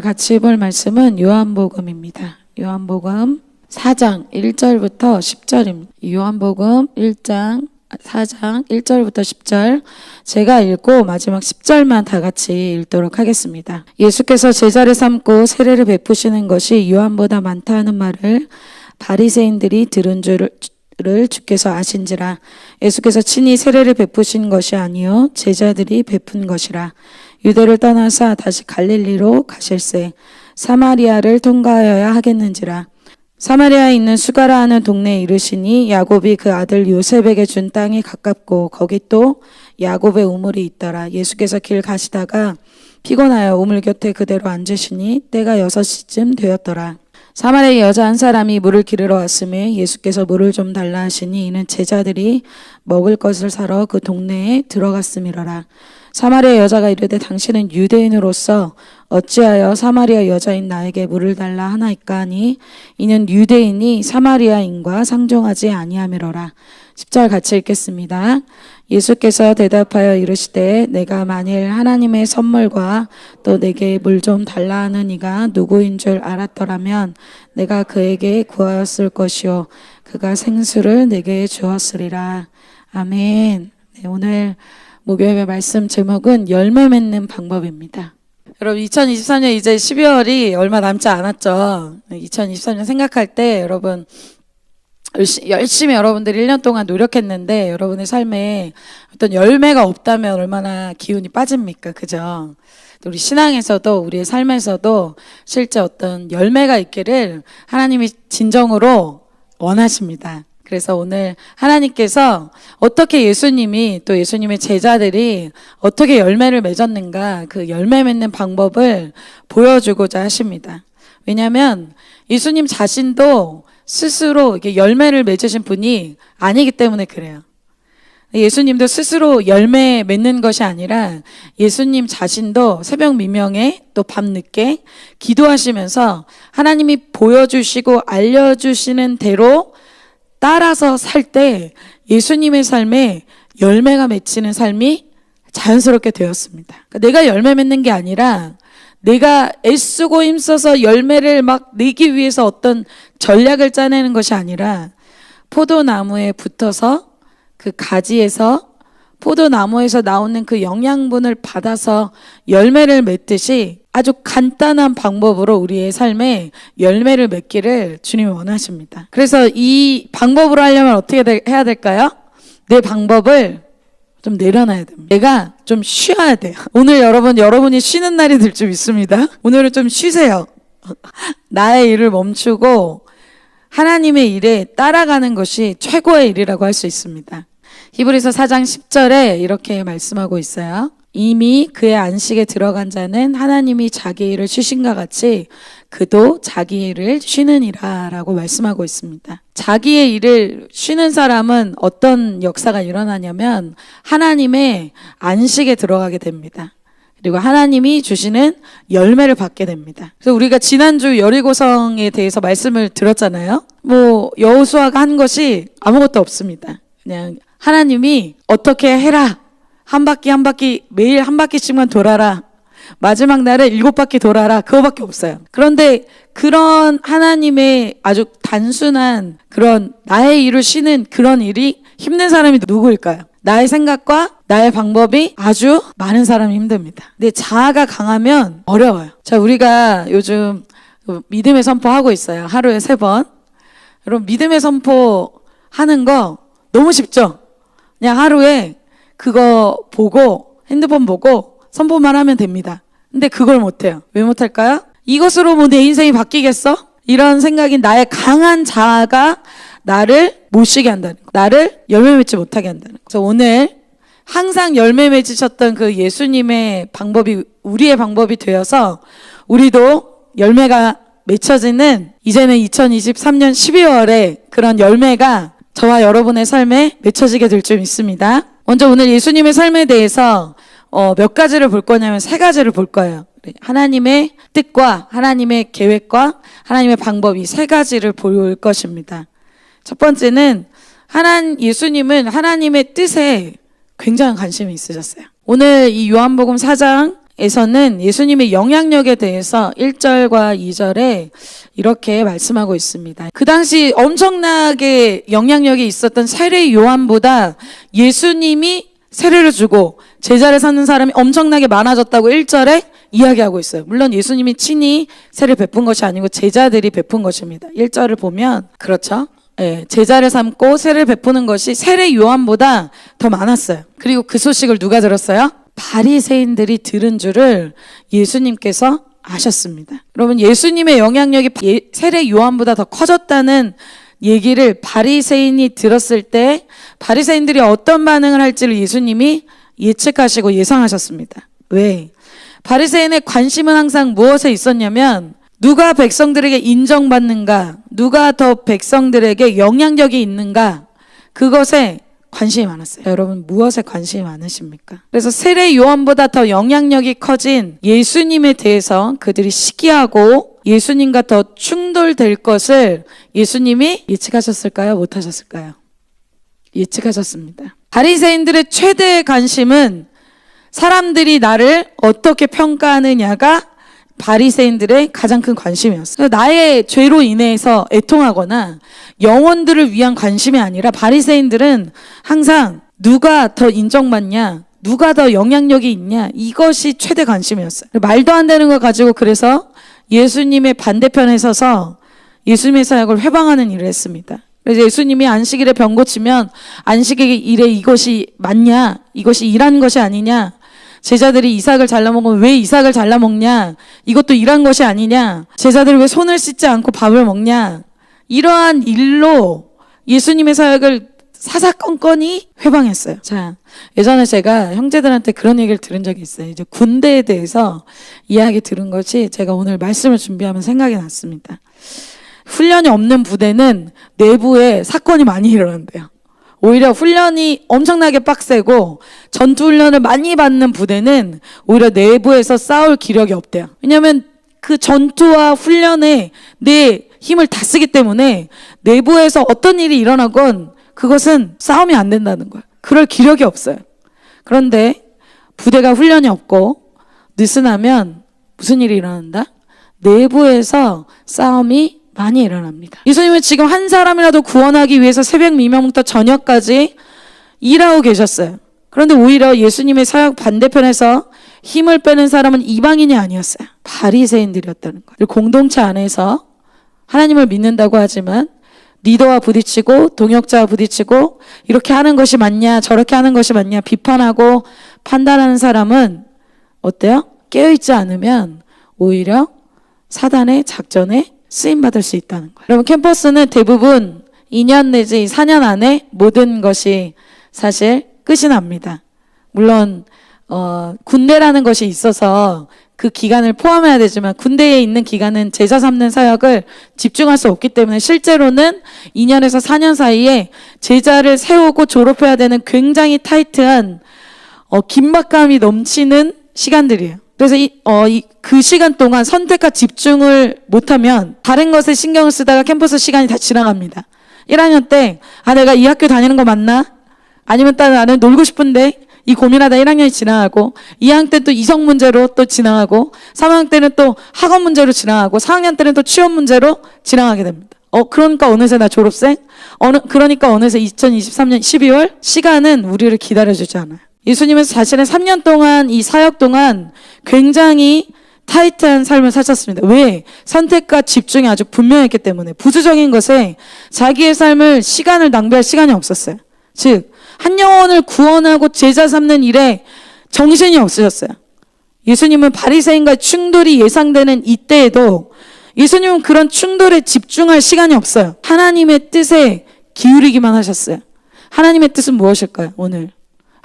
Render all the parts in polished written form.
같이 볼 말씀은 요한복음입니다. 요한복음 4장 1절부터 10절입니다. 요한복음 4장 1절부터 10절 제가 읽고 마지막 10절만 다 같이 읽도록 하겠습니다. 예수께서 제자를 삼고 세례를 베푸시는 것이 요한보다 많다 하는 말을 바리새인들이 들은 줄을 주께서 아신지라. 예수께서 친히 세례를 베푸신 것이 아니요 제자들이 베푼 것이라. 유대를 떠나사 다시 갈릴리로 가실새 사마리아를 통과하여야 하겠는지라. 사마리아에 있는 수가라 하는 동네에 이르시니 야곱이 그 아들 요셉에게 준 땅이 가깝고 거기 또 야곱의 우물이 있더라. 예수께서 길 가시다가 피곤하여 우물 곁에 그대로 앉으시니 때가 6시쯤 되었더라. 사마리아 여자 한 사람이 물을 기르러 왔으며 예수께서 물을 좀 달라 하시니 이는 제자들이 먹을 것을 사러 그 동네에 들어갔음이러라. 사마리아 여자가 이르되 당신은 유대인으로서 어찌하여 사마리아 여자인 나에게 물을 달라 하나이까 하니 이는 유대인이 사마리아인과 상종하지 아니함이로라. 10절 같이 읽겠습니다. 예수께서 대답하여 이르시되 내가 만일 하나님의 선물과 또 내게 물 좀 달라 하는 이가 누구인 줄 알았더라면 내가 그에게 구하였을 것이요 그가 생수를 내게 주었으리라. 아멘. 네, 오늘 목요일의 말씀 제목은 열매 맺는 방법입니다. 여러분 2023년 이제 12월이 얼마 남지 않았죠. 2023년 생각할 때 여러분 열심히 여러분들이 1년 동안 노력했는데 여러분의 삶에 어떤 열매가 없다면 얼마나 기운이 빠집니까? 그죠? 우리 신앙에서도 우리의 삶에서도 실제 어떤 열매가 있기를 하나님이 진정으로 원하십니다. 그래서 오늘 하나님께서 어떻게 예수님이 또 예수님의 제자들이 어떻게 열매를 맺었는가 그 열매 맺는 방법을 보여주고자 하십니다. 왜냐하면 예수님 자신도 스스로 이렇게 열매를 맺으신 분이 아니기 때문에 그래요. 예수님도 스스로 열매 맺는 것이 아니라 예수님 자신도 새벽 미명에 또 밤늦게 기도하시면서 하나님이 보여주시고 알려주시는 대로 따라서 살 때 예수님의 삶에 열매가 맺히는 삶이 자연스럽게 되었습니다. 그러니까 내가 열매 맺는 게 아니라 내가 애쓰고 힘써서 열매를 막 내기 위해서 어떤 전략을 짜내는 것이 아니라 포도나무에 붙어서 그 가지에서 포도나무에서 나오는 그 영양분을 받아서 열매를 맺듯이 아주 간단한 방법으로 우리의 삶에 열매를 맺기를 주님이 원하십니다. 그래서 이 방법으로 하려면 어떻게 해야 될까요? 내 방법을 좀 내려놔야 됩니다. 내가 좀 쉬어야 돼요. 오늘 여러분이 쉬는 날이 될 줄 믿습니다. 오늘은 좀 쉬세요. 나의 일을 멈추고 하나님의 일에 따라가는 것이 최고의 일이라고 할 수 있습니다. 히브리서 4장 10절에 이렇게 말씀하고 있어요. 이미 그의 안식에 들어간 자는 하나님이 자기 일을 쉬신과 같이 그도 자기 일을 쉬느니라 라고 말씀하고 있습니다. 자기의 일을 쉬는 사람은 어떤 역사가 일어나냐면 하나님의 안식에 들어가게 됩니다. 그리고 하나님이 주시는 열매를 받게 됩니다. 그래서 우리가 지난주 여리고성에 대해서 말씀을 들었잖아요. 여호수아가 한 것이 아무것도 없습니다. 그냥 하나님이 어떻게 해라. 한 바퀴 매일 한 바퀴씩만 돌아라. 마지막 날에 7바퀴 돌아라. 그거밖에 없어요. 그런데 그런 하나님의 아주 단순한 그런 나의 일을 쉬는 그런 일이 힘든 사람이 누구일까요? 나의 생각과 나의 방법이 아주 많은 사람이 힘듭니다. 근데 자아가 강하면 어려워요. 자, 우리가 요즘 믿음의 선포하고 있어요. 하루에 3번. 여러분 믿음의 선포 하는 거 너무 쉽죠? 그냥 하루에 그거 보고 핸드폰 보고 선포만 하면 됩니다. 근데 그걸 못해요. 왜 못할까요? 이것으로 내 인생이 바뀌겠어? 이런 생각이 나의 강한 자아가 나를 못 쉬게 한다는 거. 나를 열매 맺지 못하게 한다는 거. 그래서 오늘 항상 열매 맺으셨던 그 예수님의 방법이 우리의 방법이 되어서 우리도 열매가 맺혀지는 이제는 2023년 12월에 그런 열매가 저와 여러분의 삶에 맺혀지게 될 줄 믿습니다. 먼저 오늘 예수님의 삶에 대해서 몇 가지를 볼 거냐면 3가지를 볼 거예요. 하나님의 뜻과 하나님의 계획과 하나님의 방법 이 3가지를 볼 것입니다. 첫 번째는 예수님은 하나님의 뜻에 굉장한 관심이 있으셨어요. 오늘 이 요한복음 4장 에서는 예수님의 영향력에 대해서 1절과 2절에 이렇게 말씀하고 있습니다. 그 당시 엄청나게 영향력이 있었던 세례 요한보다 예수님이 세례를 주고 제자를 삼는 사람이 엄청나게 많아졌다고 1절에 이야기하고 있어요. 물론 예수님이 친히 세례를 베푼 것이 아니고 제자들이 베푼 것입니다. 1절을 보면 그렇죠. 예, 제자를 삼고 세례를 베푸는 것이 세례 요한보다 더 많았어요. 그리고 그 소식을 누가 들었어요? 바리새인들이 들은 줄을 예수님께서 아셨습니다. 여러분, 예수님의 영향력이 세례 요한보다 더 커졌다는 얘기를 바리새인이 들었을 때 바리새인들이 어떤 반응을 할지를 예수님이 예측하시고 예상하셨습니다. 왜? 바리새인의 관심은 항상 무엇에 있었냐면 누가 백성들에게 인정받는가, 누가 더 백성들에게 영향력이 있는가, 그것에 관심이 많았어요. 여러분, 무엇에 관심이 많으십니까? 그래서 세례 요한보다 더 영향력이 커진 예수님에 대해서 그들이 시기하고 예수님과 더 충돌될 것을 예수님이 예측하셨을까요? 못하셨을까요? 예측하셨습니다. 바리새인들의 최대의 관심은 사람들이 나를 어떻게 평가하느냐가 바리새인들의 가장 큰 관심이었어요. 나의 죄로 인해서 애통하거나 영혼들을 위한 관심이 아니라 바리새인들은 항상 누가 더 인정받냐, 누가 더 영향력이 있냐, 이것이 최대 관심이었어요. 말도 안 되는 걸 가지고 그래서 예수님의 반대편에 서서 예수님의 사역을 회방하는 일을 했습니다. 그래서 예수님이 안식일에 병 고치면 안식일에 이것이 맞냐, 이것이 일하는 것이 아니냐, 제자들이 이삭을 잘라 먹으면 왜 이삭을 잘라 먹냐, 이것도 일한 것이 아니냐, 제자들이 왜 손을 씻지 않고 밥을 먹냐, 이러한 일로 예수님의 사역을 사사건건이 회방했어요. 자, 예전에 제가 형제들한테 그런 얘기를 들은 적이 있어요. 이제 군대에 대해서 이야기 들은 것이 제가 오늘 말씀을 준비하면 생각이 났습니다. 훈련이 없는 부대는 내부에 사건이 많이 일어난대요. 오히려 훈련이 엄청나게 빡세고 전투 훈련을 많이 받는 부대는 오히려 내부에서 싸울 기력이 없대요. 왜냐하면 그 전투와 훈련에 내 힘을 다 쓰기 때문에 내부에서 어떤 일이 일어나건 그것은 싸움이 안 된다는 거예요. 그럴 기력이 없어요. 그런데 부대가 훈련이 없고 느슨하면 무슨 일이 일어난다? 내부에서 싸움이 많이 일어납니다. 예수님은 지금 한 사람이라도 구원하기 위해서 새벽 미명부터 저녁까지 일하고 계셨어요. 그런데 오히려 예수님의 사역 반대편에서 힘을 빼는 사람은 이방인이 아니었어요. 바리새인들이었다는 거예요. 공동체 안에서 하나님을 믿는다고 하지만 리더와 부딪히고 동역자와 부딪히고 이렇게 하는 것이 맞냐 저렇게 하는 것이 맞냐 비판하고 판단하는 사람은 어때요? 깨어있지 않으면 오히려 사단의 작전에 쓰임받을 수 있다는 거예요. 여러분, 캠퍼스는 대부분 2년 내지 4년 안에 모든 것이 사실 끝이 납니다. 물론 군대라는 것이 있어서 그 기간을 포함해야 되지만 군대에 있는 기간은 제자 삼는 사역을 집중할 수 없기 때문에 실제로는 2년에서 4년 사이에 제자를 세우고 졸업해야 되는 굉장히 타이트한 긴박감이 넘치는 시간들이에요. 그래서 그 시간 동안 선택과 집중을 못하면 다른 것에 신경을 쓰다가 캠퍼스 시간이 다 지나갑니다. 1학년 때 내가 이 학교 다니는 거 맞나? 아니면 나는 놀고 싶은데 이 고민하다 1학년이 지나가고 2학년 때는 또 이성 문제로 또 지나가고 3학년 때는 또 학업 문제로 지나가고 4학년 때는 또 취업 문제로 지나가게 됩니다. 그러니까 어느새 나 졸업생? 그러니까 어느새 2023년 12월? 시간은 우리를 기다려주지 않아요. 예수님은 자신의 3년 동안 이 사역 동안 굉장히 타이트한 삶을 사셨습니다. 왜? 선택과 집중이 아주 분명했기 때문에 부수적인 것에 자기의 삶을 시간을 낭비할 시간이 없었어요. 즉 한 영혼을 구원하고 제자 삼는 일에 정신이 없으셨어요. 예수님은 바리새인과 충돌이 예상되는 이때에도 예수님은 그런 충돌에 집중할 시간이 없어요. 하나님의 뜻에 기울이기만 하셨어요. 하나님의 뜻은 무엇일까요? 오늘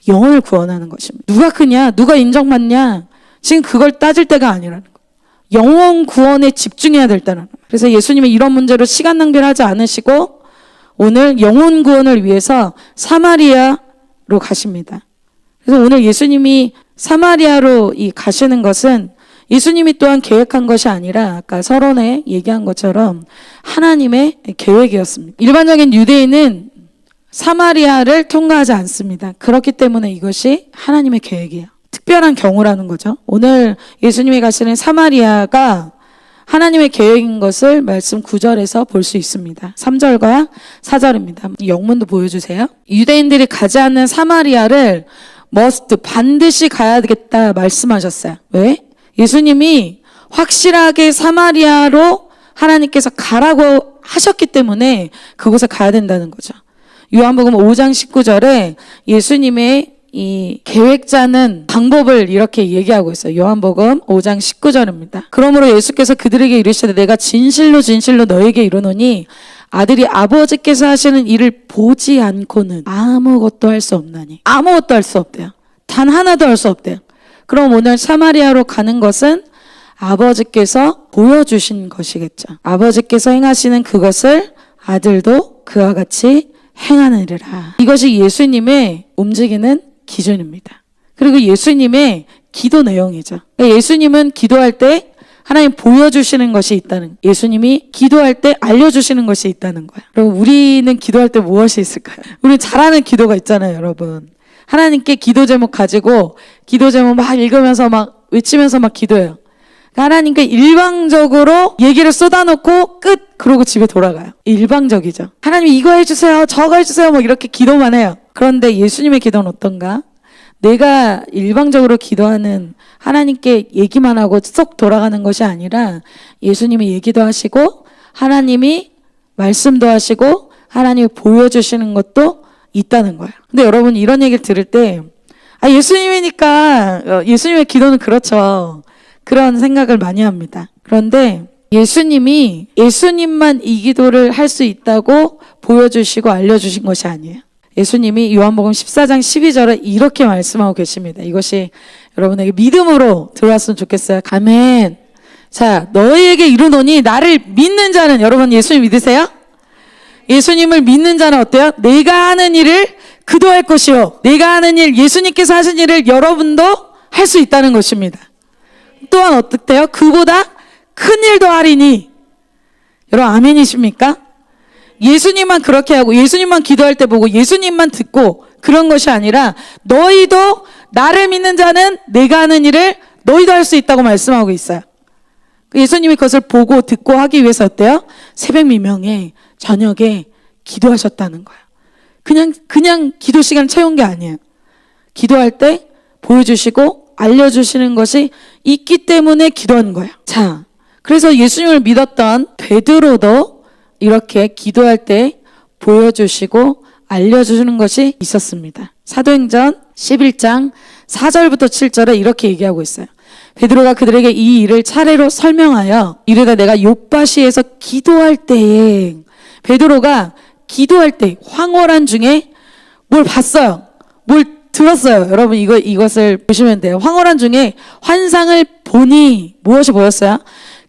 영혼을 구원하는 것입니다. 누가 크냐? 누가 인정받냐? 지금 그걸 따질 때가 아니라는 거예요. 영혼 구원에 집중해야 될 때라는 거예요. 그래서 예수님은 이런 문제로 시간 낭비를 하지 않으시고 오늘 영혼 구원을 위해서 사마리아로 가십니다. 그래서 오늘 예수님이 사마리아로 가시는 것은 예수님이 또한 계획한 것이 아니라 아까 서론에 얘기한 것처럼 하나님의 계획이었습니다. 일반적인 유대인은 사마리아를 통과하지 않습니다. 그렇기 때문에 이것이 하나님의 계획이에요. 특별한 경우라는 거죠. 오늘 예수님이 가시는 사마리아가 하나님의 계획인 것을 말씀 9절에서 볼 수 있습니다. 3절과 4절입니다. 영문도 보여주세요. 유대인들이 가지 않는 사마리아를 반드시 가야 되겠다 말씀하셨어요. 왜? 예수님이 확실하게 사마리아로 하나님께서 가라고 하셨기 때문에 그곳에 가야 된다는 거죠. 요한복음 5장 19절에 예수님의 이 계획자는 방법을 이렇게 얘기하고 있어요. 요한복음 5장 19절입니다. 그러므로 예수께서 그들에게 이르시되 내가 진실로 진실로 너에게 이르노니 아들이 아버지께서 하시는 일을 보지 않고는 아무것도 할 수 없나니. 아무것도 할 수 없대요. 단 하나도 할 수 없대요. 그럼 오늘 사마리아로 가는 것은 아버지께서 보여주신 것이겠죠. 아버지께서 행하시는 그것을 아들도 그와 같이 행하느니라. 이것이 예수님의 움직이는 기준입니다. 그리고 예수님의 기도 내용이죠. 예수님은 기도할 때 하나님 보여주시는 것이 있다는, 예수님이 기도할 때 알려주시는 것이 있다는 거예요. 그럼 우리는 기도할 때 무엇이 있을까요? 우리 잘하는 기도가 있잖아요, 여러분. 하나님께 기도 제목 가지고 기도 제목 막 읽으면서 막 외치면서 막 기도해요. 하나님께 일방적으로 얘기를 쏟아놓고 끝! 그러고 집에 돌아가요. 일방적이죠. 하나님 이거 해주세요, 저거 해주세요, 뭐 이렇게 기도만 해요. 그런데 예수님의 기도는 어떤가? 내가 일방적으로 기도하는, 하나님께 얘기만 하고 쏙 돌아가는 것이 아니라 예수님이 얘기도 하시고 하나님이 말씀도 하시고 하나님이 보여주시는 것도 있다는 거예요. 근데 여러분 이런 얘기를 들을 때 예수님이니까 예수님의 기도는 그렇죠. 그런 생각을 많이 합니다. 그런데 예수님만 이 기도를 할 수 있다고 보여주시고 알려주신 것이 아니에요. 예수님이 요한복음 14장 12절에 이렇게 말씀하고 계십니다. 이것이 여러분에게 믿음으로 들어왔으면 좋겠어요. 아멘. 자, 너희에게 이르노니 나를 믿는 자는, 여러분 예수님 믿으세요? 예수님을 믿는 자는 어때요? 내가 하는 일을 그도 할 것이요. 내가 하는 일, 예수님께서 하신 일을 여러분도 할 수 있다는 것입니다. 또한 어떻대요? 그보다 큰 일도 하리니. 여러분 아멘이십니까? 예수님만 그렇게 하고 예수님만 기도할 때 보고 예수님만 듣고 그런 것이 아니라 너희도 나를 믿는 자는 내가 하는 일을 너희도 할 수 있다고 말씀하고 있어요. 예수님이 그것을 보고 듣고 하기 위해서 어때요? 새벽 미명에 저녁에 기도하셨다는 거예요. 그냥 기도 시간 채운 게 아니에요. 기도할 때 보여주시고 알려주시는 것이 있기 때문에 기도하는 거예요. 자, 그래서 예수님을 믿었던 베드로도 이렇게 기도할 때 보여주시고 알려주시는 것이 있었습니다. 사도행전 11장 4절부터 7절에 이렇게 얘기하고 있어요. 베드로가 그들에게 이 일을 차례로 설명하여 이르되 내가 요빠시에서 기도할 때에, 베드로가 기도할 때 황홀한 중에 뭘 봤어요. 뭘 들었어요. 여러분 이것을 보시면 돼요. 황홀한 중에 환상을 보니 무엇이 보였어요?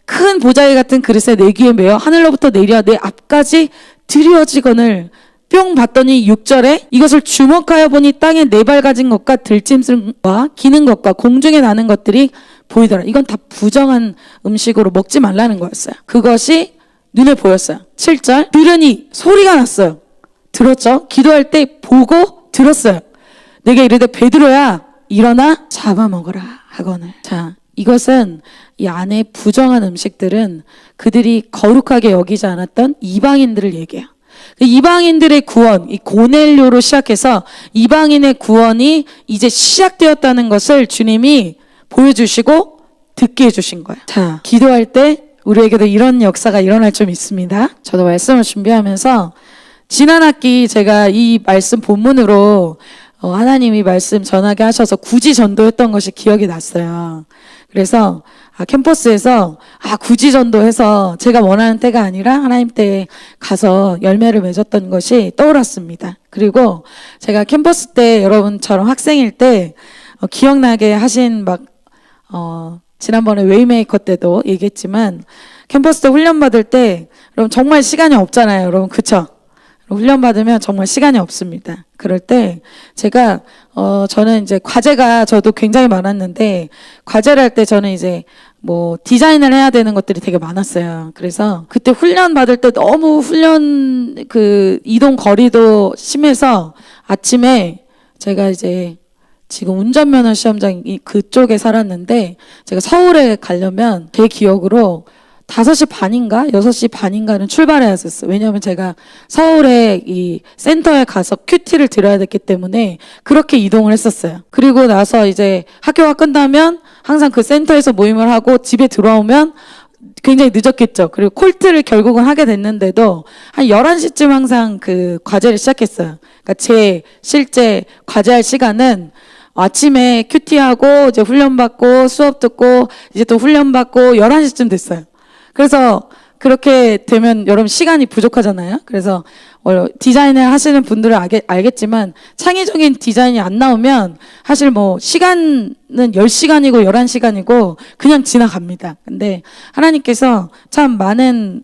큰 보자기 같은 그릇에 내 귀에 매어 하늘로부터 내려 내 앞까지 드리워지거늘 뿅 봤더니 6절에 이것을 주목하여 보니 땅에 네 발 가진 것과 들짐승과 기는 것과 공중에 나는 것들이 보이더라. 이건 다 부정한 음식으로 먹지 말라는 거였어요. 그것이 눈에 보였어요. 7절 들으니 소리가 났어요. 들었죠? 기도할 때 보고 들었어요. 내게 이르되 베드로야 일어나 잡아먹어라 하거늘. 자, 이것은 이 안에 부정한 음식들은 그들이 거룩하게 여기지 않았던 이방인들을 얘기해요. 이방인들의 구원, 이 고넬료로 시작해서 이방인의 구원이 이제 시작되었다는 것을 주님이 보여주시고 듣게 해주신 거예요. 자, 기도할 때 우리에게도 이런 역사가 일어날 좀 있습니다. 저도 말씀을 준비하면서 지난 학기 제가 이 말씀 본문으로 하나님이 말씀 전하게 하셔서 굳이 전도했던 것이 기억이 났어요. 그래서 캠퍼스에서 굳이 전도해서 제가 원하는 때가 아니라 하나님 때에 가서 열매를 맺었던 것이 떠올랐습니다. 그리고 제가 캠퍼스 때 여러분처럼 학생일 때 기억나게 하신 지난번에 웨이메이커 때도 얘기했지만 캠퍼스 때 훈련 받을 때 여러분 정말 시간이 없잖아요. 여러분 그쵸? 훈련 받으면 정말 시간이 없습니다. 그럴 때 제가 저는 이제 과제가 저도 굉장히 많았는데 과제를 할 때 저는 이제 디자인을 해야 되는 것들이 되게 많았어요. 그래서 그때 훈련 받을 때 너무 훈련 이동 거리도 심해서 아침에 제가 이제 지금 운전면허 시험장이 그쪽에 살았는데 제가 서울에 가려면 제 기억으로 5시 반인가 6시 반인가는 출발해야 했었어요. 왜냐하면 제가 서울에 이 센터에 가서 큐티를 들어야 됐기 때문에 그렇게 이동을 했었어요. 그리고 나서 이제 학교가 끝나면 항상 그 센터에서 모임을 하고 집에 들어오면 굉장히 늦었겠죠. 그리고 콜트를 결국은 하게 됐는데도 한 11시쯤 항상 그 과제를 시작했어요. 그러니까 제 실제 과제할 시간은 아침에 큐티하고 이제 훈련받고 수업 듣고 이제 또 훈련받고 11시쯤 됐어요. 그래서 그렇게 되면 여러분 시간이 부족하잖아요. 그래서 디자인을 하시는 분들은 알겠지만 창의적인 디자인이 안 나오면 사실 뭐 시간은 10시간이고 11시간이고 그냥 지나갑니다. 근데 하나님께서 참 많은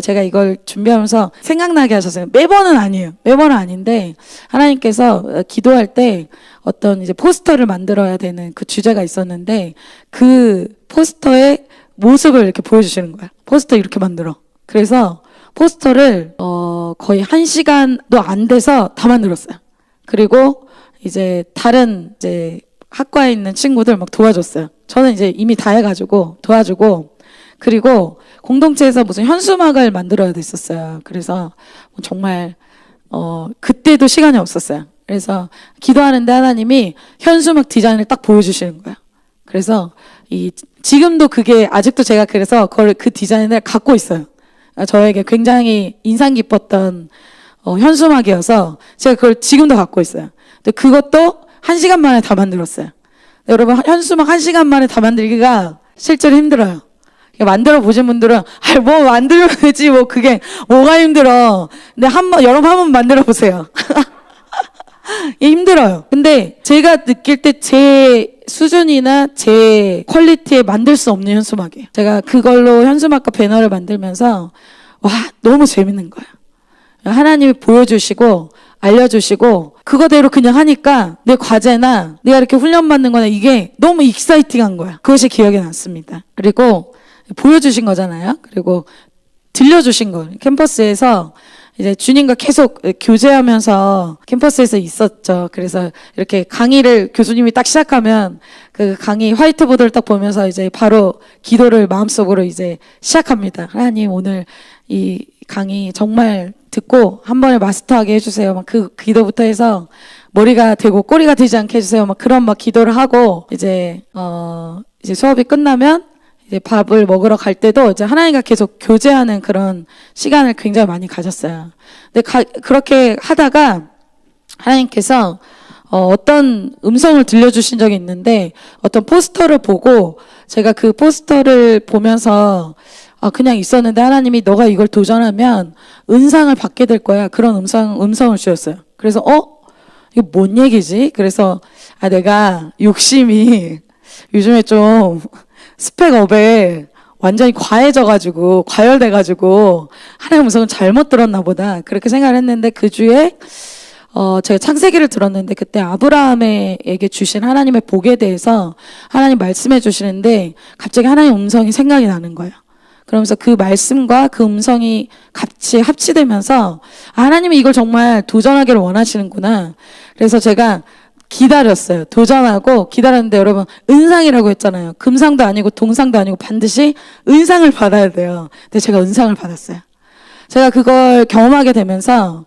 제가 이걸 준비하면서 생각나게 하셨어요. 매번은 아니에요. 매번은 아닌데 하나님께서 기도할 때 어떤 이제 포스터를 만들어야 되는 그 주제가 있었는데 그 포스터의 모습을 이렇게 보여주시는 거야. 포스터 이렇게 만들어. 그래서 포스터를 거의 1시간도 안 돼서 다 만들었어요. 그리고 이제 다른 이제 학과에 있는 친구들 막 도와줬어요. 저는 이제 이미 다 해가지고 도와주고 그리고 공동체에서 무슨 현수막을 만들어야 됐었어요. 그래서 정말 그때도 시간이 없었어요. 그래서 기도하는데 하나님이 현수막 디자인을 딱 보여주시는 거예요. 그래서 지금도 그게 아직도 제가 그래서 그 디자인을 갖고 있어요. 저에게 굉장히 인상 깊었던 현수막이어서 제가 그걸 지금도 갖고 있어요. 근데 그것도 1시간 만에 다 만들었어요. 여러분 현수막 1시간 만에 다 만들기가 실제로 힘들어요. 만들어 보신 분들은 뭐 만들면 되지 뭐 그게 뭐가 힘들어. 근데 여러분 한번 만들어 보세요. 힘들어요. 근데 제가 느낄 때 제 수준이나 제 퀄리티에 만들 수 없는 현수막이에요. 제가 그걸로 현수막과 배너를 만들면서 와 너무 재밌는 거예요. 하나님이 보여주시고 알려주시고 그거대로 그냥 하니까 내 과제나 내가 이렇게 훈련받는 거나 이게 너무 익사이팅한 거야. 그것이 기억에 남습니다. 그리고 보여주신 거잖아요. 그리고 들려주신 거 캠퍼스에서 이제 주님과 계속 교제하면서 캠퍼스에서 있었죠. 그래서 이렇게 강의를 교수님이 딱 시작하면 그 강의 화이트보드를 딱 보면서 이제 바로 기도를 마음속으로 이제 시작합니다. 하나님 오늘 이 강의 정말 듣고 한 번에 마스터하게 해주세요. 막 그 기도부터 해서 머리가 되고 꼬리가 되지 않게 해주세요. 막 그런 막 기도를 하고 이제 수업이 끝나면 이제 밥을 먹으러 갈 때도 이제 하나님과 계속 교제하는 그런 시간을 굉장히 많이 가졌어요. 근데 그렇게 하다가 하나님께서 어떤 음성을 들려주신 적이 있는데 어떤 포스터를 보고 제가 그 포스터를 보면서 그냥 있었는데 하나님이 너가 이걸 도전하면 은상을 받게 될 거야. 그런 음성을 주셨어요. 그래서 이거 뭔 얘기지? 그래서 내가 욕심이 요즘에 좀 스펙업에 완전히 과열돼가지고 하나님 음성은 잘못 들었나 보다 그렇게 생각을 했는데 그 주에 제가 창세기를 들었는데 그때 아브라함에게 주신 하나님의 복에 대해서 하나님 말씀해 주시는데 갑자기 하나님 음성이 생각이 나는 거예요. 그러면서 그 말씀과 그 음성이 같이 합치되면서 하나님이 이걸 정말 도전하기를 원하시는구나. 그래서 제가 기다렸어요. 도전하고 기다렸는데 여러분 은상이라고 했잖아요. 금상도 아니고 동상도 아니고 반드시 은상을 받아야 돼요. 근데 제가 은상을 받았어요. 제가 그걸 경험하게 되면서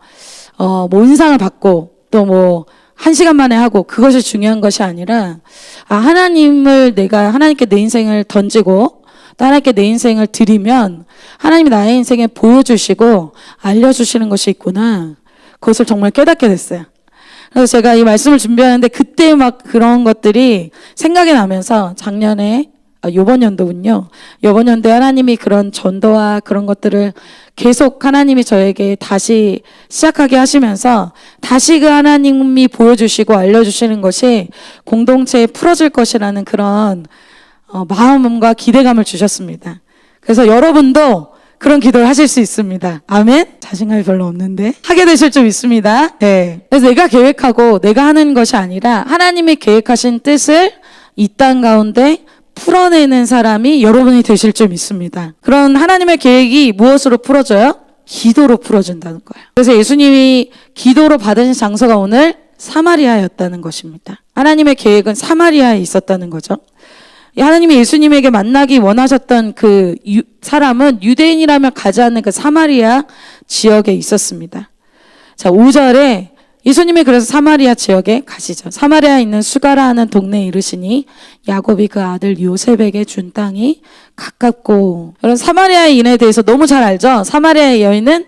뭐 은상을 받고 또 뭐 1시간 만에 하고 그것이 중요한 것이 아니라 내가 하나님께 내 인생을 던지고 또 하나님께 내 인생을 드리면 하나님이 나의 인생에 보여주시고 알려주시는 것이 있구나. 그것을 정말 깨닫게 됐어요. 그래서 제가 이 말씀을 준비하는데 그때 막 그런 것들이 생각이 나면서 작년에 요번 연도군요. 요번 연도에 하나님이 그런 전도와 그런 것들을 계속 하나님이 저에게 다시 시작하게 하시면서 다시 그 하나님이 보여주시고 알려주시는 것이 공동체에 풀어질 것이라는 그런 마음과 기대감을 주셨습니다. 그래서 여러분도 그런 기도를 하실 수 있습니다. 아멘? 자신감이 별로 없는데 하게 되실 줄 믿습니다. 네. 그래서 내가 계획하고 내가 하는 것이 아니라 하나님이 계획하신 뜻을 이 땅 가운데 풀어내는 사람이 여러분이 되실 줄 믿습니다. 그런 하나님의 계획이 무엇으로 풀어져요? 기도로 풀어진다는 거예요. 그래서 예수님이 기도로 받으신 장소가 오늘 사마리아였다는 것입니다. 하나님의 계획은 사마리아에 있었다는 거죠. 하나님이 예수님에게 만나기 원하셨던 그 사람은 유대인이라면 가지 않는 그 사마리아 지역에 있었습니다. 자, 5절에 예수님이 그래서 사마리아 지역에 가시죠. 사마리아에 있는 수가라 하는 동네에 이르시니 야곱이 그 아들 요셉에게 준 땅이 가깝고. 여러분, 사마리아인에 대해서 너무 잘 알죠? 사마리아인은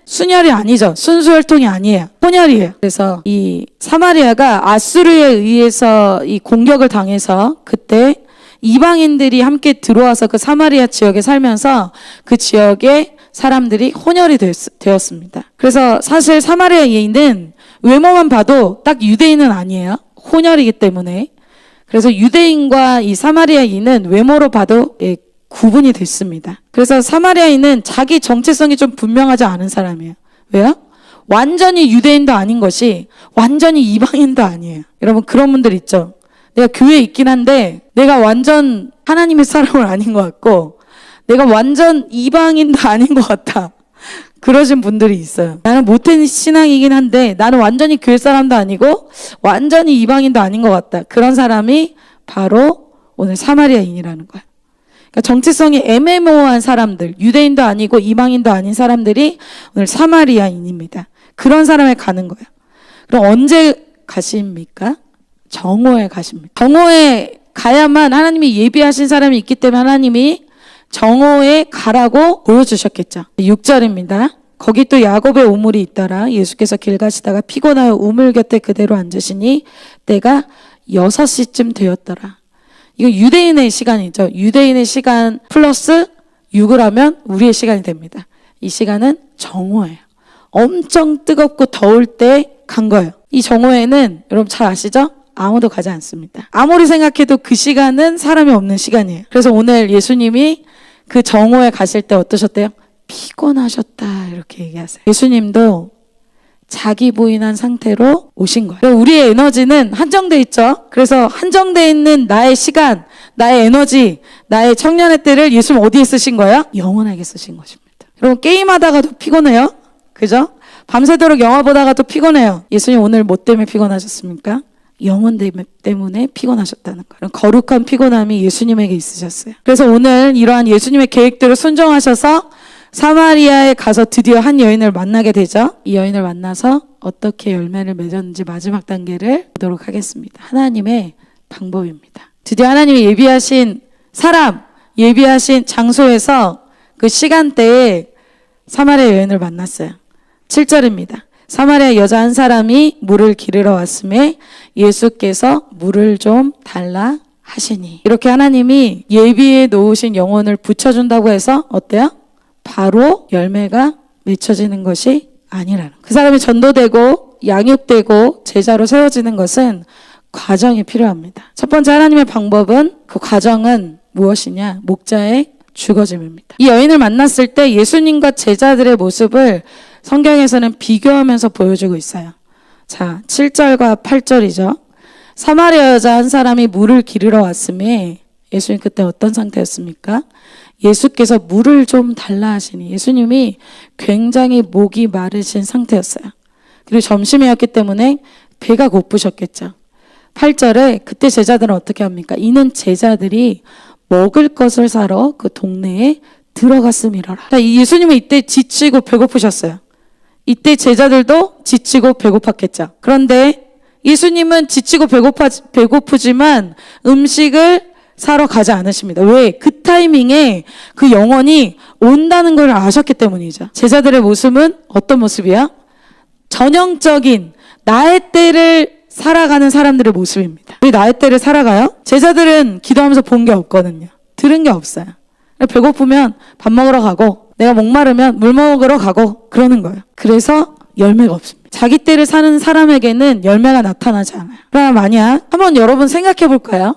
순혈이 아니죠. 순수혈통이 아니에요. 혼혈이에요. 그래서 이 사마리아가 아수르에 의해서 이 공격을 당해서 그때 이방인들이 함께 들어와서 그 사마리아 지역에 살면서 그 지역에 사람들이 혼혈이 되었습니다. 그래서 사실 사마리아인은 외모만 봐도 딱 유대인은 아니에요. 혼혈이기 때문에. 그래서 유대인과 이 사마리아인은 외모로 봐도 구분이 됐습니다. 그래서 사마리아인은 자기 정체성이 좀 분명하지 않은 사람이에요. 왜요? 완전히 유대인도 아닌 것이 완전히 이방인도 아니에요. 여러분, 그런 분들 있죠. 내가 교회에 있긴 한데 내가 완전 하나님의 사람은 아닌 것 같고 내가 완전 이방인도 아닌 것 같아. 그러신 분들이 있어요. 나는 모태신 신앙이긴 한데 나는 완전히 교회 사람도 아니고 완전히 이방인도 아닌 것 같다. 그런 사람이 바로 오늘 사마리아인이라는 거예요. 그러니까 정체성이 애매모호한 사람들, 유대인도 아니고 이방인도 아닌 사람들이 오늘 사마리아인입니다. 그런 사람에 가는 거예요. 그럼 언제 가십니까? 정오에 가십니다. 정오에 가야만 하나님이 예비하신 사람이 있기 때문에 하나님이 정오에 가라고 보여주셨겠죠. 6절입니다. 거기 또 야곱의 우물이 있더라. 예수께서 길 가시다가 피곤하여 우물 곁에 그대로 앉으시니 때가 6시쯤 되었더라. 이거 유대인의 시간이죠. 유대인의 시간 플러스 6을 하면 우리의 시간이 됩니다. 이 시간은 정오예요. 엄청 뜨겁고 더울 때 간 거예요. 이 정오에는 여러분 잘 아시죠? 아무도 가지 않습니다. 아무리 생각해도 그 시간은 사람이 없는 시간이에요. 그래서 오늘 예수님이 그 정오에 가실 때 어떠셨대요? 피곤하셨다 이렇게 얘기하세요. 예수님도 자기 부인한 상태로 오신 거예요. 우리의 에너지는 한정돼 있죠. 그래서 한정돼 있는 나의 시간, 나의 에너지, 나의 청년의 때를 예수님 어디에 쓰신 거예요? 영원하게 쓰신 것입니다. 여러분, 게임하다가도 피곤해요. 그죠? 밤새도록 영화 보다가도 피곤해요. 예수님 오늘 뭐 때문에 피곤하셨습니까? 영혼 때문에 피곤하셨다는 거예요. 거룩한 피곤함이 예수님에게 있으셨어요. 그래서 오늘 이러한 예수님의 계획대로 순종하셔서 사마리아에 가서 드디어 한 여인을 만나게 되죠. 이 여인을 만나서 어떻게 열매를 맺었는지 마지막 단계를 보도록 하겠습니다. 하나님의 방법입니다. 드디어 하나님이 예비하신 사람, 예비하신 장소에서 그 시간대에 사마리아 여인을 만났어요. 7절입니다. 사마리아 여자 한 사람이 물을 기르러 왔음에 예수께서 물을 좀 달라 하시니. 이렇게 하나님이 예비해 놓으신 영혼을 붙여준다고 해서 어때요? 바로 열매가 맺혀지는 것이 아니라는. 그 사람이 전도되고 양육되고 제자로 세워지는 것은 과정이 필요합니다. 첫 번째 하나님의 방법은 그 과정은 무엇이냐? 목자의 죽어짐입니다. 이 여인을 만났을 때 예수님과 제자들의 모습을 성경에서는 비교하면서 보여주고 있어요. 자, 7절과 8절이죠. 사마리아 여자 한 사람이 물을 기르러 왔음에 예수님 그때 어떤 상태였습니까? 예수께서 물을 좀 달라 하시니 예수님이 굉장히 목이 마르신 상태였어요. 그리고 점심이었기 때문에 배가 고프셨겠죠. 8절에 그때 제자들은 어떻게 합니까? 이는 제자들이 먹을 것을 사러 그 동네에 들어갔음이러라. 예수님은 이때 지치고 배고프셨어요. 이때 제자들도 지치고 배고팠겠죠. 그런데 예수님은 지치고 배고프지만 음식을 사러 가지 않으십니다. 왜? 그 타이밍에 그 영혼이 온다는 걸 아셨기 때문이죠. 제자들의 모습은 어떤 모습이야? 전형적인 나의 때를 살아가는 사람들의 모습입니다. 우리 나의 때를 살아가요? 제자들은 기도하면서 본 게 없거든요. 들은 게 없어요. 배고프면 밥 먹으러 가고 내가 목마르면 물 먹으러 가고 그러는 거예요. 그래서 열매가 없습니다. 자기 때를 사는 사람에게는 열매가 나타나지 않아요. 그러나 만약 한번 여러분 생각해 볼까요?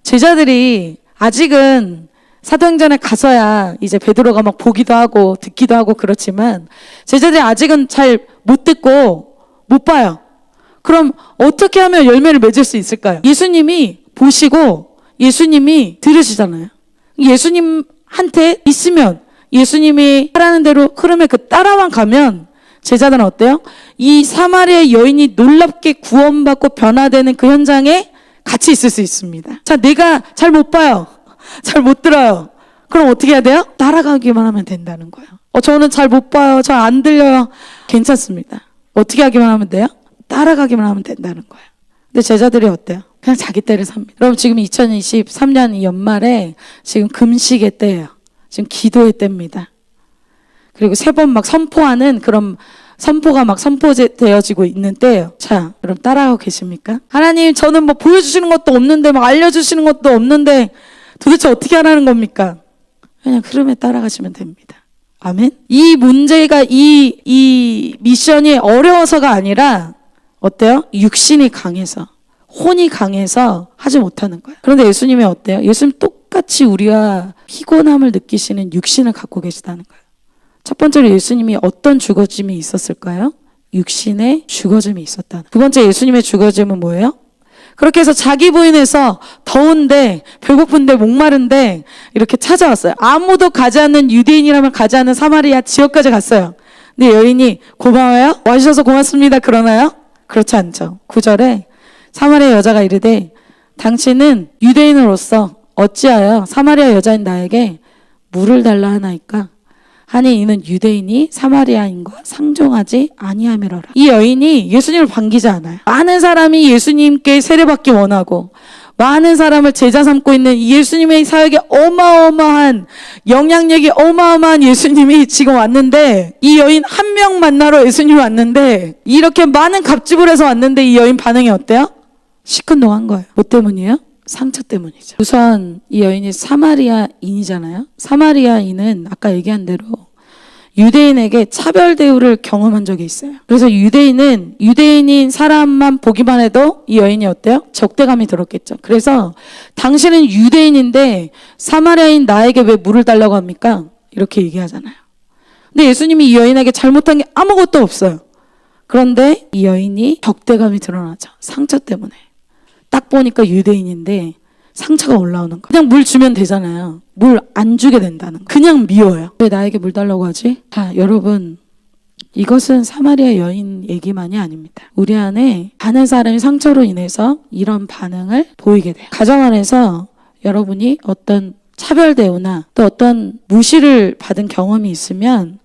제자들이 아직은 사도행전에 가서야 이제 베드로가 막 보기도 하고 듣기도 하고 그렇지만 제자들이 아직은 잘 못 듣고 못 봐요. 그럼 어떻게 하면 열매를 맺을 수 있을까요? 예수님이 보시고 예수님이 들으시잖아요. 예수님한테 있으면 예수님이 하라는 대로 흐름에 그 따라만 가면 제자들은 어때요? 이 사마리아 여인이 놀랍게 구원받고 변화되는 그 현장에 같이 있을 수 있습니다. 자, 내가 잘 못 봐요. 잘 못 들어요. 그럼 어떻게 해야 돼요? 따라가기만 하면 된다는 거예요. 저는 잘 못 봐요. 잘 안 들려요. 괜찮습니다. 어떻게 하기만 하면 돼요? 따라가기만 하면 된다는 거예요. 근데 제자들이 어때요? 그냥 자기 때를 삽니다. 여러분, 지금 2023년 이 연말에 지금 금식의 때예요. 지금 기도의 때입니다. 그리고 세 번 막 선포하는 그런 선포가 막 선포되어지고 있는 때예요. 자, 여러분 따라가고 계십니까? 하나님, 저는 뭐 보여주시는 것도 없는데 막 알려주시는 것도 없는데 도대체 어떻게 하라는 겁니까? 그냥 흐름에 따라가시면 됩니다. 아멘. 이 문제가 이 미션이 어려워서가 아니라 어때요? 육신이 강해서, 혼이 강해서 하지 못하는 거예요. 그런데 예수님이 어때요? 예수님 똑같이 우리와 피곤함을 느끼시는 육신을 갖고 계시다는 거예요. 첫 번째로 예수님이 어떤 죽어짐이 있었을까요? 육신의 죽어짐이 있었다. 두 번째 예수님의 죽어짐은 뭐예요? 그렇게 해서 자기 부인에서 더운데 배고픈데 목마른데 이렇게 찾아왔어요. 아무도 가지 않는, 유대인이라면 가지 않는 사마리아 지역까지 갔어요. 근데 여인이 고마워요? 와주셔서 고맙습니다 그러나요? 그렇지 않죠. 9절에 사마리아 여자가 이르되 당신은 유대인으로서 어찌하여 사마리아 여자인 나에게 물을 달라 하나이까? 하니 이는 유대인이 사마리아인과 상종하지 아니함이로라. 이 여인이 예수님을 반기지 않아요. 많은 사람이 예수님께 세례받기 원하고 많은 사람을 제자 삼고 있는 예수님의 사역에 어마어마한 영향력이 어마어마한 예수님이 지금 왔는데, 이 여인 한 명 만나러 예수님이 왔는데, 이렇게 많은 값지불 해서 왔는데 이 여인 반응이 어때요? 시큰둥한 거예요. 뭐 때문이에요? 상처 때문이죠. 우선 이 여인이 사마리아인이잖아요. 사마리아인은 아까 얘기한 대로 유대인에게 차별 대우를 경험한 적이 있어요. 그래서 유대인인 사람만 보기만 해도 이 여인이 어때요? 적대감이 들었겠죠. 그래서 당신은 유대인인데 사마리아인 나에게 왜 물을 달라고 합니까? 이렇게 얘기하잖아요. 근데 예수님이 이 여인에게 잘못한 게 아무것도 없어요. 그런데 이 여인이 적대감이 드러나죠. 상처 때문에. 딱 보니까 유대인인데 상처가 올라오는 거예요. 그냥 물 주면 되잖아요. 물 안 주게 된다는 거예요. 그냥 미워요. 왜 나에게 물 달라고 하지? 자, 여러분, 이것은 사마리아 여인 얘기만이 아닙니다. 우리 안에 많은 사람이 상처로 인해서 이런 반응을 보이게 돼요. 가정 안에서 여러분이 어떤 차별 대우나 또 어떤 무시를 받은 경험이 있으면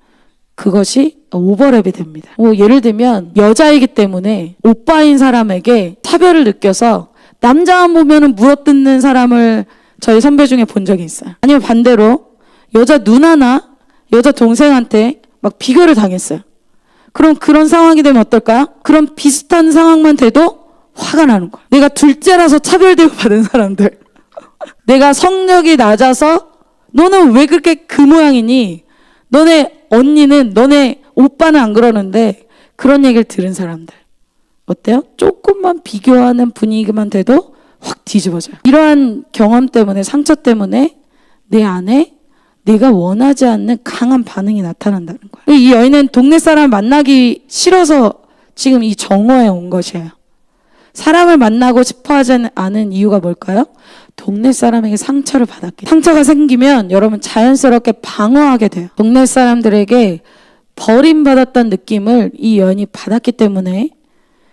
그것이 오버랩이 됩니다. 예를 들면 여자이기 때문에 오빠인 사람에게 차별을 느껴서 남자만 보면은 물어뜯는 사람을 저희 선배 중에 본 적이 있어요. 아니면 반대로 여자 누나나 여자 동생한테 막 비교를 당했어요. 그럼 그런 상황이 되면 어떨까요? 그런 비슷한 상황만 돼도 화가 나는 거예요. 내가 둘째라서 차별대우 받은 사람들. 내가 성력이 낮아서 너는 왜 그렇게 그 모양이니? 너네 언니는, 너네 오빠는 안 그러는데, 그런 얘기를 들은 사람들. 어때요? 조금만 비교하는 분위기만 돼도 확 뒤집어져요. 이러한 경험 때문에, 상처 때문에 내 안에 내가 원하지 않는 강한 반응이 나타난다는 거예요. 이 여인은 동네 사람을 만나기 싫어서 지금 이 정오에 온 것이에요. 사람을 만나고 싶어 하지 않은 이유가 뭘까요? 동네 사람에게 상처를 받았기 때문에. 상처가 생기면 여러분 자연스럽게 방어하게 돼요. 동네 사람들에게 버림받았던 느낌을 이 여인이 받았기 때문에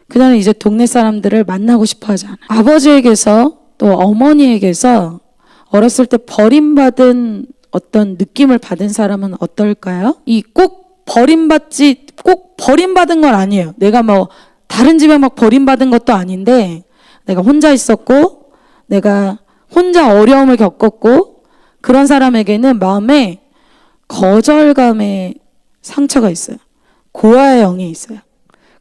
그녀는 이제 동네 사람들을 만나고 싶어 하지 않아요. 아버지에게서 또 어머니에게서 어렸을 때 버림받은 어떤 느낌을 받은 사람은 어떨까요? 꼭 버림받은 건 아니에요. 내가 뭐 다른 집에 막 버림받은 것도 아닌데 내가 혼자 있었고 내가 혼자 어려움을 겪었고 그런 사람에게는 마음에 거절감의 상처가 있어요. 고아의 영이 있어요.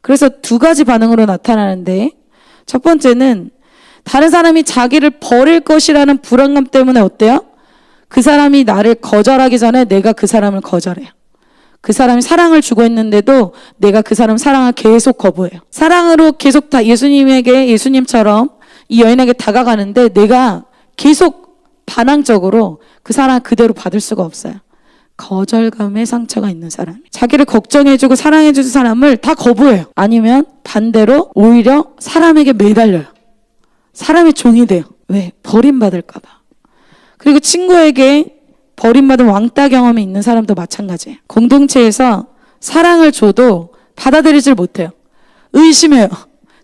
그래서 두 가지 반응으로 나타나는데, 첫 번째는 다른 사람이 자기를 버릴 것이라는 불안감 때문에 어때요? 그 사람이 나를 거절하기 전에 내가 그 사람을 거절해요. 그 사람이 사랑을 주고 있는데도 내가 그 사람 사랑을 계속 거부해요. 사랑으로 계속 예수님처럼 이 여인에게 다가가는데 내가 계속 반항적으로 그 사랑을 그대로 받을 수가 없어요. 거절감의 상처가 있는 사람이 자기를 걱정해주고 사랑해주는 사람을 다 거부해요. 아니면 반대로 오히려 사람에게 매달려요. 사람의 종이 돼요. 왜? 버림받을까 봐. 그리고 친구에게 버림받은 왕따 경험이 있는 사람도 마찬가지예요. 공동체에서 사랑을 줘도 받아들이질 못해요. 의심해요.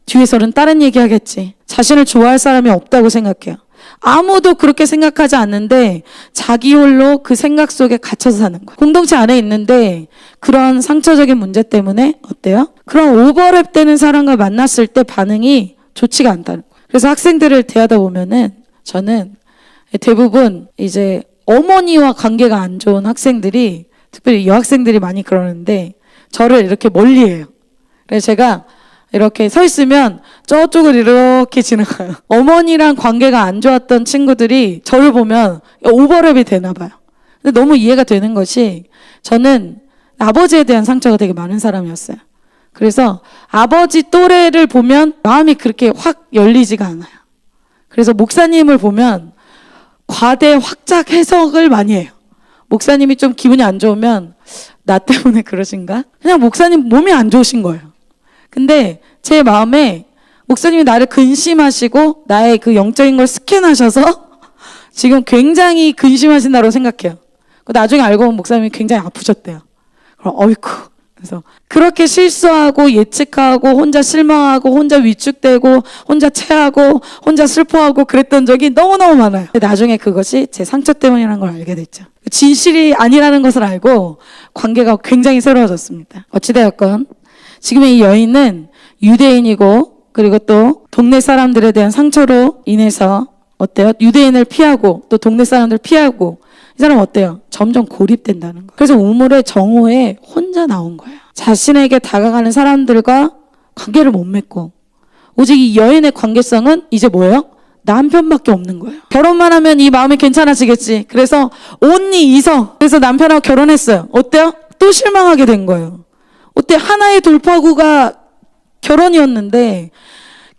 뒤에서는 다른 얘기하겠지. 자신을 좋아할 사람이 없다고 생각해요. 아무도 그렇게 생각하지 않는데 자기 홀로 그 생각 속에 갇혀서 사는 거예요. 공동체 안에 있는데 그런 상처적인 문제 때문에 어때요? 그런 오버랩되는 사람과 만났을 때 반응이 좋지가 않다는 거예요. 그래서 학생들을 대하다 보면은 저는 대부분 이제 어머니와 관계가 안 좋은 학생들이, 특별히 여학생들이 많이 그러는데 저를 이렇게 멀리해요. 그래서 제가 이렇게 서 있으면 저쪽을 이렇게 지나가요. 어머니랑 관계가 안 좋았던 친구들이 저를 보면 오버랩이 되나 봐요. 근데 너무 이해가 되는 것이, 저는 아버지에 대한 상처가 되게 많은 사람이었어요. 그래서 아버지 또래를 보면 마음이 그렇게 확 열리지가 않아요. 그래서 목사님을 보면 과대 확장 해석을 많이 해요. 목사님이 좀 기분이 안 좋으면 나 때문에 그러신가? 그냥 목사님 몸이 안 좋으신 거예요. 근데 제 마음에 목사님이 나를 근심하시고 나의 그 영적인 걸 스캔하셔서 지금 굉장히 근심하신다고 생각해요. 나중에 알고 보면 목사님이 굉장히 아프셨대요. 그럼 어이쿠. 그래서 그렇게 실수하고 예측하고 혼자 실망하고 혼자 위축되고 혼자 체하고 혼자 슬퍼하고 그랬던 적이 너무너무 많아요. 나중에 그것이 제 상처 때문이라는 걸 알게 됐죠. 진실이 아니라는 것을 알고 관계가 굉장히 새로워졌습니다. 어찌되었건 지금 이 여인은 유대인이고, 그리고 또 동네 사람들에 대한 상처로 인해서 어때요? 유대인을 피하고 또 동네 사람들 피하고, 이 사람 어때요? 점점 고립된다는 거예요. 그래서 우물의 정오에 혼자 나온 거예요. 자신에게 다가가는 사람들과 관계를 못 맺고, 오직 이 여인의 관계성은 이제 뭐예요? 남편밖에 없는 거예요. 결혼만 하면 이 마음이 괜찮아지겠지. 그래서 온리 이성. 그래서 남편하고 결혼했어요. 어때요? 또 실망하게 된 거예요. 어때? 하나의 돌파구가 결혼이었는데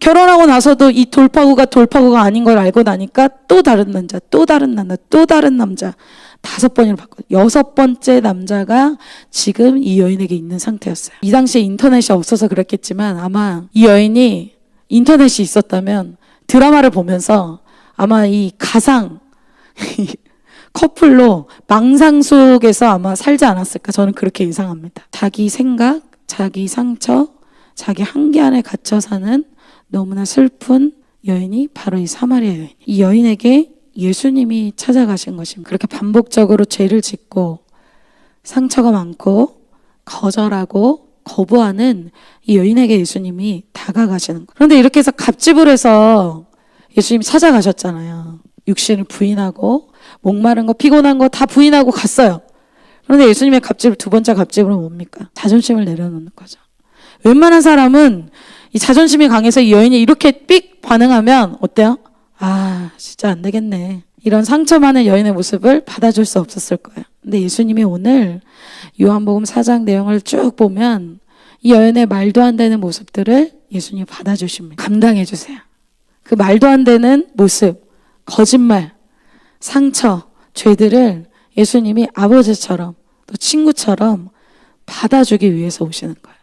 결혼하고 나서도 이 돌파구가 아닌 걸 알고 나니까 또 다른 남자, 또 다른 남자, 또 다른 남자 5번을 봤거든요. 6번째 남자가 지금 이 여인에게 있는 상태였어요. 이 당시에 인터넷이 없어서 그랬겠지만 아마 이 여인이 인터넷이 있었다면 드라마를 보면서 아마 이 가상 커플로 망상 속에서 아마 살지 않았을까, 저는 그렇게 예상합니다. 자기 생각, 자기 상처, 자기 한계 안에 갇혀 사는 너무나 슬픈 여인이 바로 이 사마리아 여인. 이 여인에게 예수님이 찾아가신 것입니다. 그렇게 반복적으로 죄를 짓고 상처가 많고 거절하고 거부하는 이 여인에게 예수님이 다가가시는 거예요. 그런데 이렇게 해서 갑집을 해서 예수님이 찾아가셨잖아요. 육신을 부인하고 목마른 거 피곤한 거 다 부인하고 갔어요. 그런데 예수님의 갑질, 두 번째 갑질은 뭡니까? 자존심을 내려놓는 거죠. 웬만한 사람은 이 자존심이 강해서 이 여인이 이렇게 삑 반응하면 어때요? 아, 진짜 안 되겠네. 이런 상처 많은 여인의 모습을 받아줄 수 없었을 거예요. 근데 예수님이 오늘 요한복음 4장 내용을 쭉 보면 이 여인의 말도 안 되는 모습들을 예수님이 받아주십니다. 감당해 주세요. 그 말도 안 되는 모습, 거짓말, 상처, 죄들을 예수님이 아버지처럼 또 친구처럼 받아주기 위해서 오시는 거예요.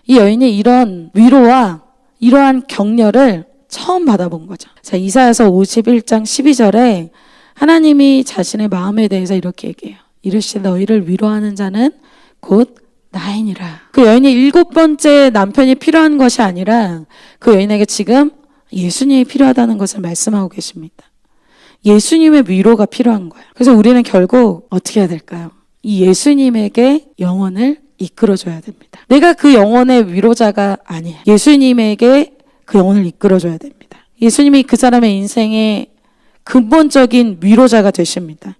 이 여인이 이런 위로와 이러한 격려를 처음 받아본 거죠. 자, 이사야서 51장 12절에 하나님이 자신의 마음에 대해서 이렇게 얘기해요. 이르시되 너희를 위로하는 자는 곧 나이니라. 그 여인이 7번째 남편이 필요한 것이 아니라 그 여인에게 지금 예수님이 필요하다는 것을 말씀하고 계십니다. 예수님의 위로가 필요한 거예요. 그래서 우리는 결국 어떻게 해야 될까요? 이 예수님에게 영혼을 이끌어줘야 됩니다. 내가 그 영혼의 위로자가 아니에요. 예수님에게 그 영혼을 이끌어줘야 됩니다. 예수님이 그 사람의 인생의 근본적인 위로자가 되십니다.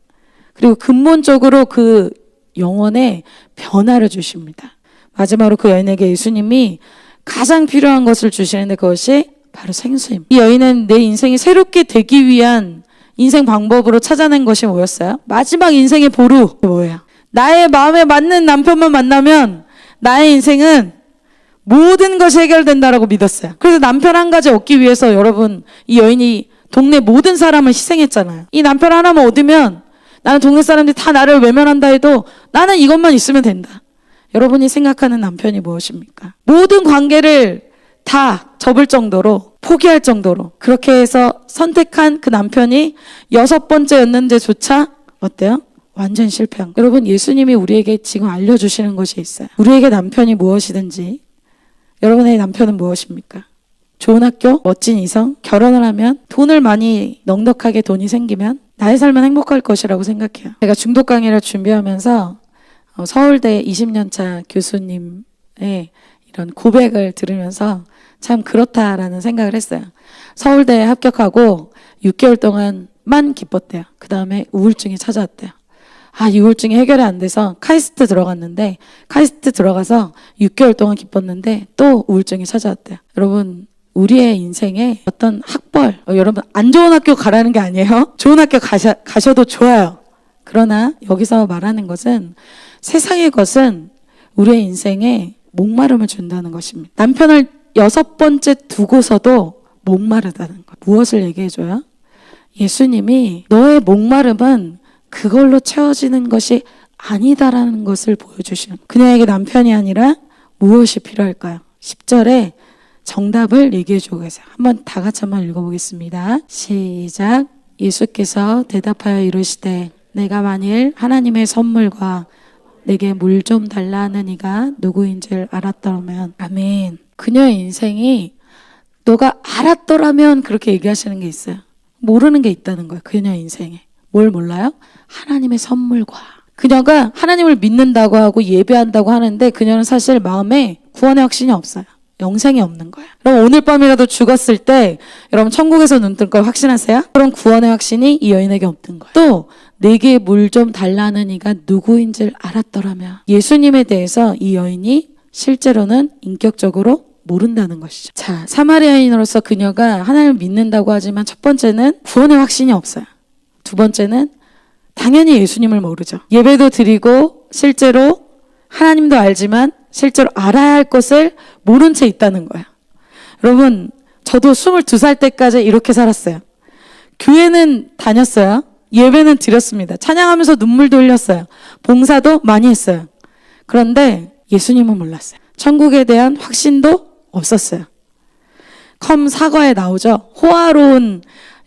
그리고 근본적으로 그 영혼에 변화를 주십니다. 마지막으로 그 여인에게 예수님이 가장 필요한 것을 주시는데 그것이 바로 생수입니다. 이 여인은 내 인생이 새롭게 되기 위한 인생 방법으로 찾아낸 것이 뭐였어요? 마지막 인생의 보루. 뭐예요? 나의 마음에 맞는 남편만 만나면 나의 인생은 모든 것이 해결된다라고 믿었어요. 그래서 남편 한 가지 얻기 위해서 여러분, 이 여인이 동네 모든 사람을 희생했잖아요. 이 남편 하나만 얻으면 나는 동네 사람들이 다 나를 외면한다 해도 나는 이것만 있으면 된다. 여러분이 생각하는 남편이 무엇입니까? 모든 관계를 다 접을 정도로, 포기할 정도로 그렇게 해서 선택한 그 남편이 6번째였는데조차 어때요? 완전 실패한 거예요. 여러분, 예수님이 우리에게 지금 알려주시는 것이 있어요. 우리에게 남편이 무엇이든지, 여러분의 남편은 무엇입니까? 좋은 학교, 멋진 이성, 결혼을 하면, 돈을 많이 넉넉하게 돈이 생기면 나의 삶은 행복할 것이라고 생각해요. 제가 중독 강의를 준비하면서 서울대 20년차 교수님의 이런 고백을 들으면서 참 그렇다라는 생각을 했어요. 서울대에 합격하고 6개월 동안만 기뻤대요. 그 다음에 우울증이 찾아왔대요. 이 우울증이 해결이 안 돼서 카이스트 들어갔는데, 카이스트 들어가서 6개월 동안 기뻤는데 또 우울증이 찾아왔대요. 여러분, 우리의 인생에 어떤 학벌, 여러분 안 좋은 학교 가라는 게 아니에요. 좋은 학교 가셔도 좋아요. 그러나 여기서 말하는 것은, 세상의 것은 우리의 인생에 목마름을 준다는 것입니다. 남편을 6번째 두고서도 목마르다는 것. 무엇을 얘기해줘요? 예수님이 너의 목마름은 그걸로 채워지는 것이 아니다라는 것을 보여주시는 거예요. 그녀에게 남편이 아니라 무엇이 필요할까요? 10절에 정답을 얘기해주고 계세요. 한번 다 같이 한번 읽어보겠습니다. 시작. 예수께서 대답하여 이르시되 내가 만일 하나님의 선물과 내게 물 좀 달라는 이가 누구인지를 알았더라면. 아멘. 그녀의 인생이 너가 알았더라면 그렇게 얘기하시는 게 있어요. 모르는 게 있다는 거예요. 그녀의 인생에. 뭘 몰라요? 하나님의 선물과. 그녀가 하나님을 믿는다고 하고 예배한다고 하는데 그녀는 사실 마음에 구원의 확신이 없어요. 영생이 없는 거예요. 그럼 오늘 밤이라도 죽었을 때 여러분 천국에서 눈 뜰 걸 확신하세요? 그런 구원의 확신이 이 여인에게 없던 거예요. 또 내게 물 좀 달라는 이가 누구인지를 알았더라면. 예수님에 대해서 이 여인이 실제로는 인격적으로 모른다는 것이죠. 자, 사마리아인으로서 그녀가 하나님을 믿는다고 하지만 첫 번째는 구원의 확신이 없어요. 두 번째는 당연히 예수님을 모르죠. 예배도 드리고 실제로 하나님도 알지만 실제로 알아야 할 것을 모른 채 있다는 거예요. 여러분, 저도 22살 때까지 이렇게 살았어요. 교회는 다녔어요. 예배는 드렸습니다. 찬양하면서 눈물도 흘렸어요. 봉사도 많이 했어요. 그런데 예수님은 몰랐어요. 천국에 대한 확신도 없었어요. 사과에 나오죠. 호화로운,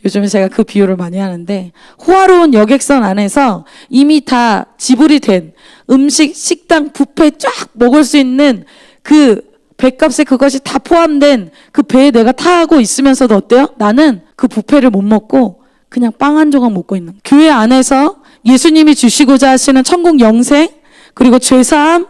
요즘에 제가 그 비유를 많이 하는데, 호화로운 여객선 안에서 이미 다 지불이 된 음식, 식당, 뷔페 쫙 먹을 수 있는 그 배값에 그것이 다 포함된 그 배에 내가 타고 있으면서도 어때요? 나는 그 뷔페를 못 먹고 그냥 빵 한 조각 먹고 있는 거예요. 교회 안에서 예수님이 주시고자 하시는 천국 영생, 그리고 죄사함,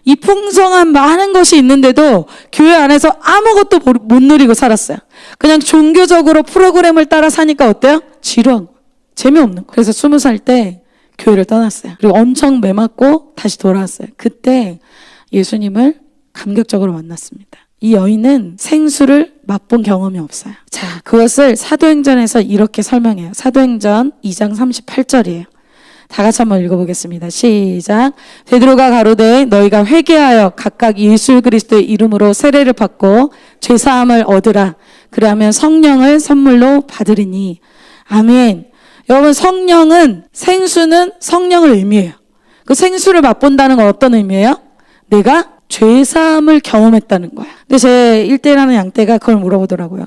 이 풍성한 많은 것이 있는데도 교회 안에서 아무것도 못 누리고 살았어요. 그냥 종교적으로 프로그램을 따라 사니까 어때요? 지루한 거, 재미없는 거. 그래서 20살 때 교회를 떠났어요. 그리고 엄청 매맞고 다시 돌아왔어요. 그때 예수님을 감격적으로 만났습니다. 이 여인은 생수를 맛본 경험이 없어요. 자, 그것을 사도행전에서 이렇게 설명해요. 사도행전 2장 38절이에요. 다 같이 한번 읽어보겠습니다. 시작. 베드로가 가로되 너희가 회개하여 각각 예수 그리스도의 이름으로 세례를 받고 죄사함을 얻으라. 그러면 성령을 선물로 받으리니. 아멘. 여러분, 성령은, 생수는 성령을 의미해요. 그 생수를 맛본다는 건 어떤 의미예요? 내가 죄사함을 경험했다는 거야. 근데 제 1대라는 양떼가 그걸 물어보더라고요.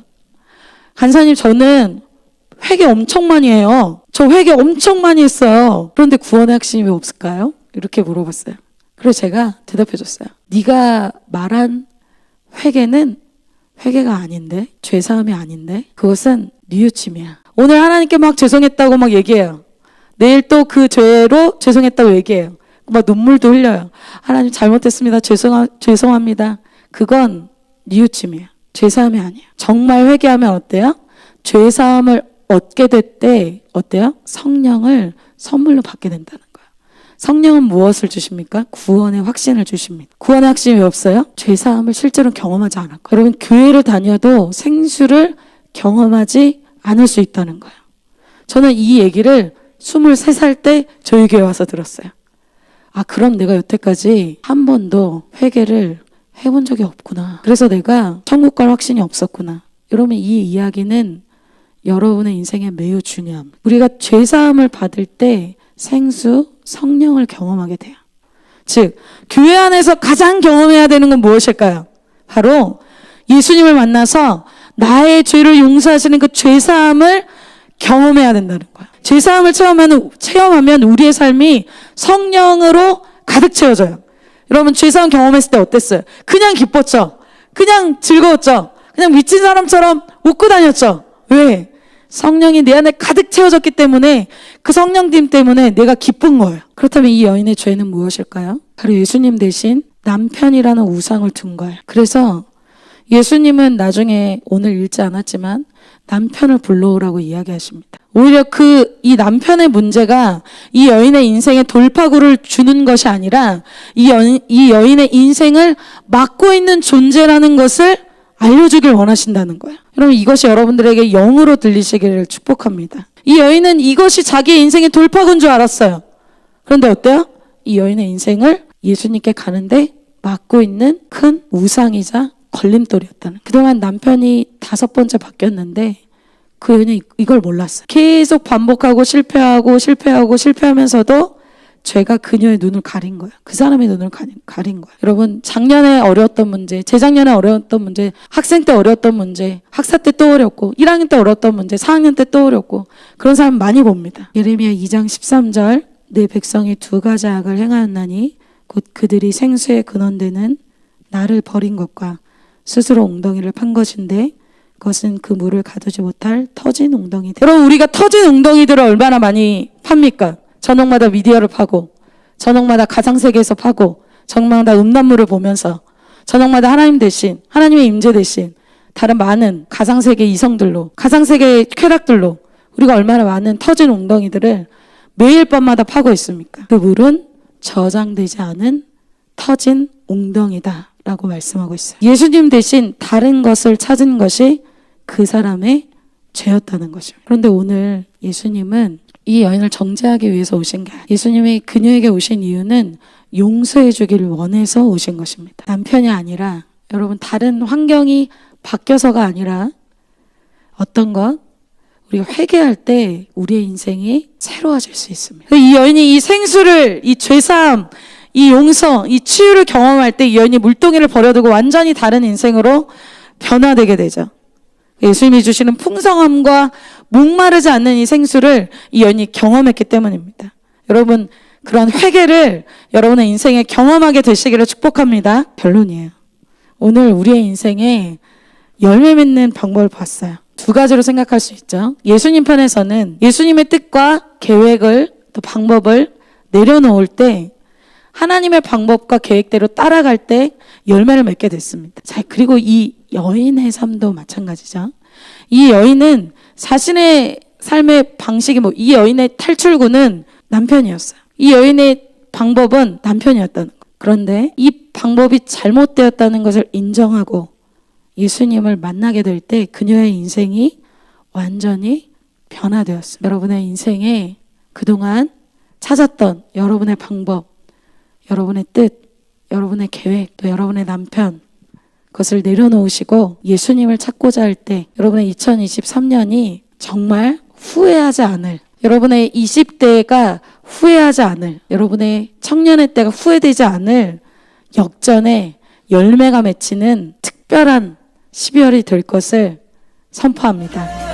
간사님, 저는 회개 엄청 많이 해요. 저 회개 엄청 많이 했어요. 그런데 구원의 확신이 왜 없을까요? 이렇게 물어봤어요. 그래서 제가 대답해 줬어요. 네가 말한 회개는 회개가 아닌데, 죄사함이 아닌데, 그것은 뉘우침이야. 오늘 하나님께 막 죄송했다고 막 얘기해요. 내일 또 그 죄로 죄송했다고 얘기해요. 막 눈물도 흘려요. 하나님 잘못했습니다. 죄송합니다. 그건 뉘우침이에요. 죄사함이 아니에요. 정말 회개하면 어때요? 죄사함을 얻게 될 때 어때요? 성령을 선물로 받게 된다는 거예요. 성령은 무엇을 주십니까? 구원의 확신을 주십니다. 구원의 확신이 왜 없어요? 죄사함을 실제로 경험하지 않았고. 여러분, 교회를 다녀도 생수를 경험하지 않을 수 있다는 거예요. 저는 이 얘기를 23살 때 저희 교회 와서 들었어요. 그럼 내가 여태까지 한 번도 회개를 해본 적이 없구나. 그래서 내가 천국 갈 확신이 없었구나. 여러분, 이 이야기는 여러분의 인생에 매우 중요합니다. 우리가 죄사함을 받을 때 생수, 성령을 경험하게 돼요. 즉, 교회 안에서 가장 경험해야 되는 건 무엇일까요? 바로 예수님을 만나서 나의 죄를 용서하시는 그 죄사함을 경험해야 된다는 거예요. 죄사함을 체험하면 우리의 삶이 성령으로 가득 채워져요. 여러분 죄사함 경험했을 때 어땠어요? 그냥 기뻤죠? 그냥 즐거웠죠? 그냥 미친 사람처럼 웃고 다녔죠? 왜? 성령이 내 안에 가득 채워졌기 때문에 그 성령님 때문에 내가 기쁜 거예요. 그렇다면 이 여인의 죄는 무엇일까요? 바로 예수님 대신 남편이라는 우상을 둔 거예요. 그래서 예수님은 나중에 오늘 읽지 않았지만 남편을 불러오라고 이야기하십니다. 오히려 이 남편의 문제가 이 여인의 인생에 돌파구를 주는 것이 아니라 이 여인의 인생을 막고 있는 존재라는 것을 알려주길 원하신다는 거예요. 여러분 이것이 여러분들에게 영으로 들리시기를 축복합니다. 이 여인은 이것이 자기의 인생의 돌파구인 줄 알았어요. 그런데 어때요? 이 여인의 인생을 예수님께 가는데 막고 있는 큰 우상이자 걸림돌이었다는. 그동안 남편이 5번째 바뀌었는데 그 여인은 이걸 몰랐어요. 계속 반복하고 실패하면서도 죄가 그녀의 눈을 가린 거예요. 그 사람의 눈을 가린 거예요. 여러분 작년에 어려웠던 문제, 재작년에 어려웠던 문제, 학생 때 어려웠던 문제, 학사 때 또 어렵고 1학년 때 어려웠던 문제, 4학년 때 또 어렵고 그런 사람 많이 봅니다. 예레미야 2장 13절 내 백성이 2가지 악을 행하였나니 곧 그들이 생수의 근원되는 나를 버린 것과 스스로 웅덩이를 판 것인데 그것은 그 물을 가두지 못할 터진 웅덩이들. 여러분 우리가 터진 웅덩이들을 얼마나 많이 팝니까? 저녁마다 미디어를 파고 저녁마다 가상세계에서 파고 저녁마다 음란물을 보면서 저녁마다 하나님 대신 하나님의 임재 대신 다른 많은 가상세계 이성들로 가상세계의 쾌락들로 우리가 얼마나 많은 터진 웅덩이들을 매일 밤마다 파고 있습니까? 그 물은 저장되지 않은 터진 웅덩이다 라고 말씀하고 있어요. 예수님 대신 다른 것을 찾은 것이 그 사람의 죄였다는 것입니다. 그런데 오늘 예수님은 이 여인을 정죄하기 위해서 오신 게 아니에요. 예수님이 그녀에게 오신 이유는 용서해 주기를 원해서 오신 것입니다. 남편이 아니라 여러분 다른 환경이 바뀌어서가 아니라 어떤 것? 우리가 회개할 때 우리의 인생이 새로워질 수 있습니다. 이 여인이 이 생수를, 이 죄사함, 이 용서, 이 치유를 경험할 때 이 여인이 물동이를 버려두고 완전히 다른 인생으로 변화되게 되죠. 예수님이 주시는 풍성함과 목마르지 않는 이 생수를 이 여인이 경험했기 때문입니다. 여러분 그런 회개를 여러분의 인생에 경험하게 되시기를 축복합니다. 결론이에요. 오늘 우리의 인생에 열매 맺는 방법을 봤어요. 2가지로 생각할 수 있죠. 예수님 편에서는 예수님의 뜻과 계획을 또 방법을 내려놓을 때 하나님의 방법과 계획대로 따라갈 때 열매를 맺게 됐습니다. 자, 그리고 이 여인의 삶도 마찬가지죠. 이 여인은 자신의 삶의 방식이 이 여인의 탈출구는 남편이었어요. 이 여인의 방법은 남편이었다는 거. 그런데 이 방법이 잘못되었다는 것을 인정하고 예수님을 만나게 될 때 그녀의 인생이 완전히 변화되었습니다. 여러분의 인생에 그동안 찾았던 여러분의 방법, 여러분의 뜻, 여러분의 계획, 또 여러분의 남편 그것을 내려놓으시고 예수님을 찾고자 할 때 여러분의 2023년이 정말 후회하지 않을, 여러분의 20대가 후회하지 않을, 여러분의 청년의 때가 후회되지 않을 역전의 열매가 맺히는 특별한 12월이 될 것을 선포합니다.